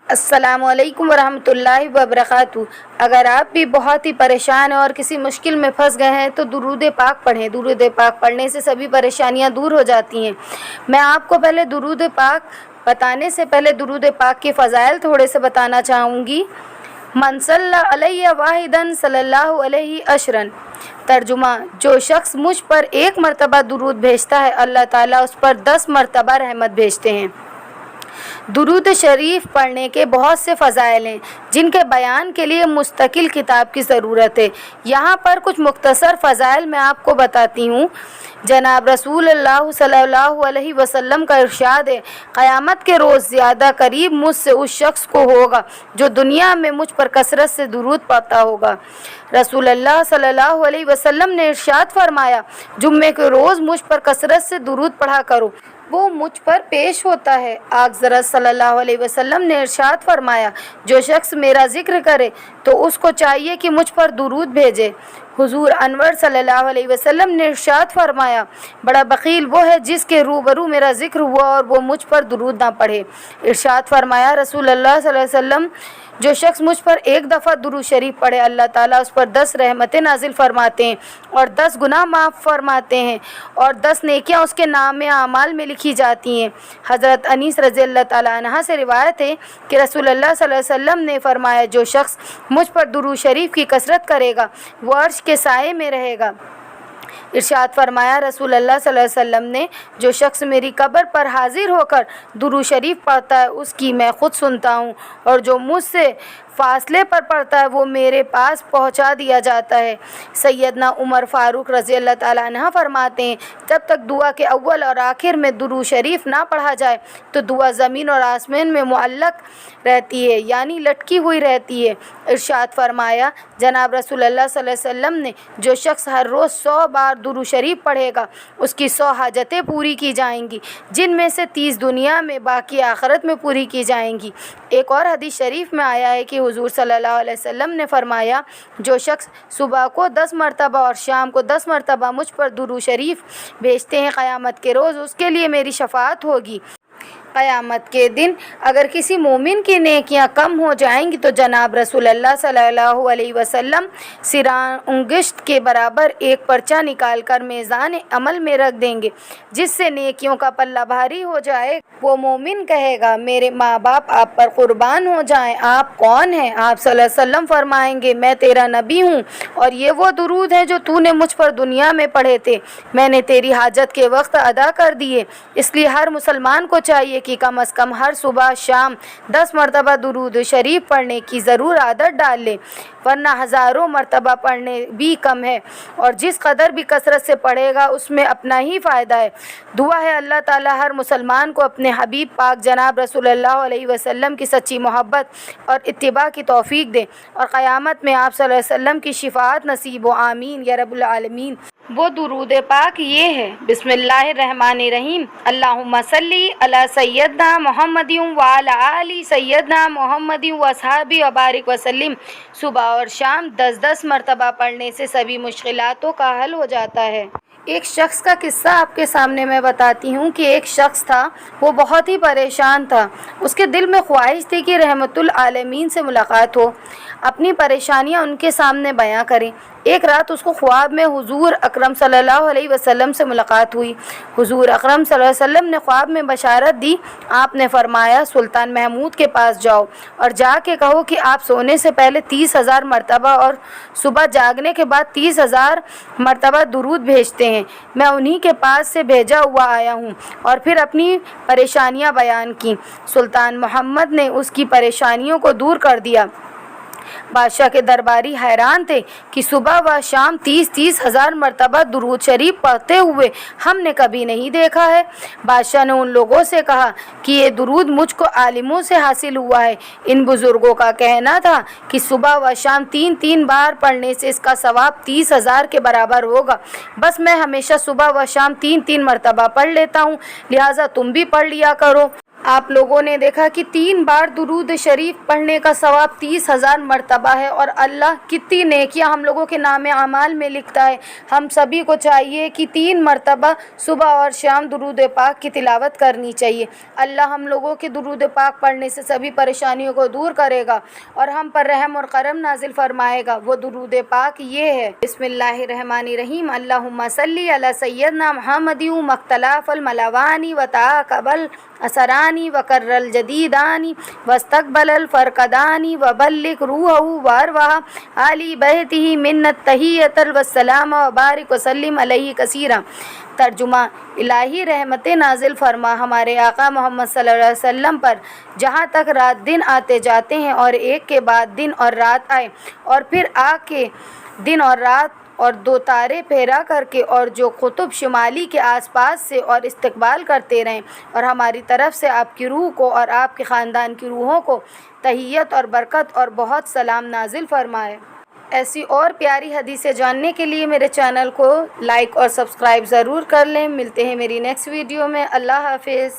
السلام علیکم ورحمۃ اللہ وبرکاتہ۔ اگر آپ بھی بہت ہی پریشان ہیں اور کسی مشکل میں پھنس گئے ہیں تو درود پاک پڑھیں۔ درود پاک پڑھنے سے سبھی پریشانیاں دور ہو جاتی ہیں۔ میں آپ کو پہلے درود پاک بتانے سے پہلے درود پاک کے فضائل تھوڑے سے بتانا چاہوں گی۔ من صلی علیہ واحدا صلی اللہ علیہ عشرا، ترجمہ: جو شخص مجھ پر ایک مرتبہ درود بھیجتا ہے اللہ تعالیٰ اس پر 10 مرتبہ رحمت بھیجتے ہیں۔ درود شریف پڑھنے کے بہت سے فضائل ہیں جن کے بیان کے لیے مستقل کتاب کی ضرورت ہے۔ یہاں پر کچھ مختصر فضائل میں آپ کو بتاتی ہوں۔ جناب رسول اللہ صلی اللہ علیہ وسلم کا ارشاد ہے، قیامت کے روز زیادہ قریب مجھ سے اس شخص کو ہوگا جو دنیا میں مجھ پر کثرت سے درود پڑھتا ہوگا۔ رسول اللہ صلی اللہ علیہ وسلم نے ارشاد فرمایا، جمعے کے روز مجھ پر کثرت سے درود پڑھا کرو، وہ مجھ پر پیش ہوتا ہے۔ آقا حضرت صلی اللہ علیہ وسلم نے ارشاد فرمایا، جو شخص میرا ذکر کرے تو اس کو چاہیے کہ مجھ پر درود بھیجے۔ حضور انور صلی اللہ علیہ وسلم نے ارشاد فرمایا، بڑا بخیل وہ ہے جس کے روبرو میرا ذکر ہوا اور وہ مجھ پر درود نہ پڑھے۔ ارشاد فرمایا رسول اللہ صلی اللہ علیہ وسلم، جو شخص مجھ پر ایک دفعہ درود شریف پڑھے اللہ تعالیٰ اس پر 10 رحمتیں نازل فرماتے ہیں اور 10 گناہ معاف فرماتے ہیں اور 10 نیکیاں اس کے نام اعمال میں لکھی جاتی ہیں۔ حضرت انیس رضی اللہ تعالیٰ عنہ سے روایت ہے کہ رسول اللہ صلی اللہ علیہ وسلم نے فرمایا، جو شخص مجھ پر درود شریف کی کثرت کرے گا وہ عرش کے سائے میں رہے گا۔ ارشاد فرمایا رسول اللہ صلی اللہ علیہ وسلم نے، جو شخص میری قبر پر حاضر ہو کر درود شریف پڑھتا ہے اس کی میں خود سنتا ہوں، اور جو مجھ سے فاصلے پر پڑھتا ہے وہ میرے پاس پہنچا دیا جاتا ہے۔ سیدنا عمر فاروق رضی اللہ تعالیٰ عنہ فرماتے ہیں، جب تک دعا کے اول اور آخر میں درود شریف نہ پڑھا جائے تو دعا زمین اور آسمان میں معلق رہتی ہے، یعنی لٹکی ہوئی رہتی ہے۔ ارشاد فرمایا جناب رسول اللہ صلی اللہ علیہ وسلم نے، جو شخص ہر روز 100 بار درود شریف پڑھے گا اس کی 100 حاجتیں پوری کی جائیں گی، جن میں سے 30 دنیا میں باقی آخرت میں پوری کی جائیں گی۔ ایک اور حدیث شریف میں آیا ہے کہ حضور صلی اللہ علیہ وسلم نے فرمایا، جو شخص صبح کو 10 مرتبہ اور شام کو 10 مرتبہ مجھ پر درود شریف بھیجتے ہیں قیامت کے روز اس کے لیے میری شفاعت ہوگی۔ قیامت کے دن اگر کسی مومن کی نیکیاں کم ہو جائیں گی تو جناب رسول اللہ صلی اللہ علیہ وسلم سران انگشت کے برابر ایک پرچہ نکال کر میزان عمل میں رکھ دیں گے، جس سے نیکیوں کا پلہ بھاری ہو جائے۔ وہ مومن کہے گا، میرے ماں باپ آپ پر قربان ہو جائیں، آپ کون ہیں؟ آپ صلی اللہ علیہ وسلم فرمائیں گے، میں تیرا نبی ہوں اور یہ وہ درود ہیں جو تو نے مجھ پر دنیا میں پڑھے تھے، میں نے تیری حاجت کے وقت ادا کر دیے۔ اس لیے ہر مسلمان کو چاہیے کہ کم از کم ہر صبح شام 10 مرتبہ درود شریف پڑھنے کی ضرور عادت ڈال لے، ورنہ ہزاروں مرتبہ پڑھنے بھی کم ہے، اور جس قدر بھی کثرت سے پڑھے گا اس میں اپنا ہی فائدہ ہے۔ دعا ہے اللہ تعالی ہر مسلمان کو اپنے حبیب پاک جناب رسول اللہ علیہ وسلم کی سچی محبت اور اتباع کی توفیق دے اور قیامت میں آپ صلی اللہ علیہ وسلم کی شفاعت نصیب و آمین یا رب العالمین۔ وہ درود پاک یہ ہے، بسم اللہ الرحمن الرحیم، اللہم صلی علی سیدنا محمد وعلی آل سیدنا محمد واصحابہ وبارک وسلم۔ صبح اور شام 10 مرتبہ پڑھنے سے سبھی مشکلاتوں کا حل ہو جاتا ہے۔ ایک شخص کا قصہ آپ کے سامنے میں بتاتی ہوں کہ ایک شخص تھا، وہ بہت ہی پریشان تھا۔ اس کے دل میں خواہش تھی کہ رحمت العالمین سے ملاقات ہو، اپنی پریشانیاں ان کے سامنے بیان کریں۔ ایک رات اس کو خواب میں حضور اکرم صلی اللہ علیہ وسلم سے ملاقات ہوئی۔ حضور اکرم صلی اللہ علیہ وسلم نے خواب میں بشارت دی۔ آپ نے فرمایا، سلطان محمود کے پاس جاؤ اور جا کے کہو کہ آپ سونے سے پہلے 30,000 مرتبہ اور صبح جاگنے کے بعد 30,000 مرتبہ درود بھیجتے ہیں۔ میں انہی کے پاس سے بھیجا ہوا آیا ہوں، اور پھر اپنی پریشانیاں بیان کی۔ سلطان محمد نے اس کی پریشانیوں کو دور کر دیا۔ بادشاہ کے درباری حیران تھے کہ صبح و شام 30,000 مرتبہ درود شریف پڑھتے ہوئے ہم نے کبھی نہیں دیکھا ہے۔ بادشاہ نے ان لوگوں سے کہا کہ یہ درود مجھ کو عالموں سے حاصل ہوا ہے۔ ان بزرگوں کا کہنا تھا کہ صبح و شام 3 بار پڑھنے سے اس کا ثواب 30,000 کے برابر ہوگا۔ بس میں ہمیشہ صبح و شام 3 مرتبہ پڑھ لیتا ہوں، لہٰذا تم بھی پڑھ لیا کرو۔ آپ لوگوں نے دیکھا کہ 3 بار درود شریف پڑھنے کا ثواب 30,000 مرتبہ ہے، اور اللہ کتنی نیکیاں ہم لوگوں کے نام اعمال میں لکھتا ہے۔ ہم سبھی کو چاہیے کہ 3 مرتبہ صبح اور شام درود پاک کی تلاوت کرنی چاہیے۔ اللہ ہم لوگوں کے درود پاک پڑھنے سے سبھی پریشانیوں کو دور کرے گا اور ہم پر رحم اور کرم نازل فرمائے گا۔ وہ درود پاک یہ ہے: بسم اللہ الرحمن الرحیم، اللہم صلی علی سیدنا محمد مختلف الملوانی وتعاقب الاسرانی وکر الجدیدانی واستقبل الفرقدانی وبلغ روحہ وارواح آل بیتہ من التحیۃ والسلام وبارک وسلم علیہ کثیرا۔ ترجمہ: الہی رحمت نازل فرما ہمارے آقا محمد صلی اللہ علیہ وسلم پر، جہاں تک رات دن آتے جاتے ہیں اور ایک کے بعد دن اور رات آئے، اور پھر آ کے دن اور رات اور 2 تارے پھیرا کر کے، اور جو قطب شمالی کے آس پاس سے اور استقبال کرتے رہیں، اور ہماری طرف سے آپ کی روح کو اور آپ کے خاندان کی روحوں کو تحیت اور برکت اور بہت سلام نازل فرمائے۔ ایسی اور پیاری حدیثیں جاننے کے لیے میرے چینل کو لائک اور سبسکرائب ضرور کر لیں۔ ملتے ہیں میری نیکسٹ ویڈیو میں۔ اللہ حافظ۔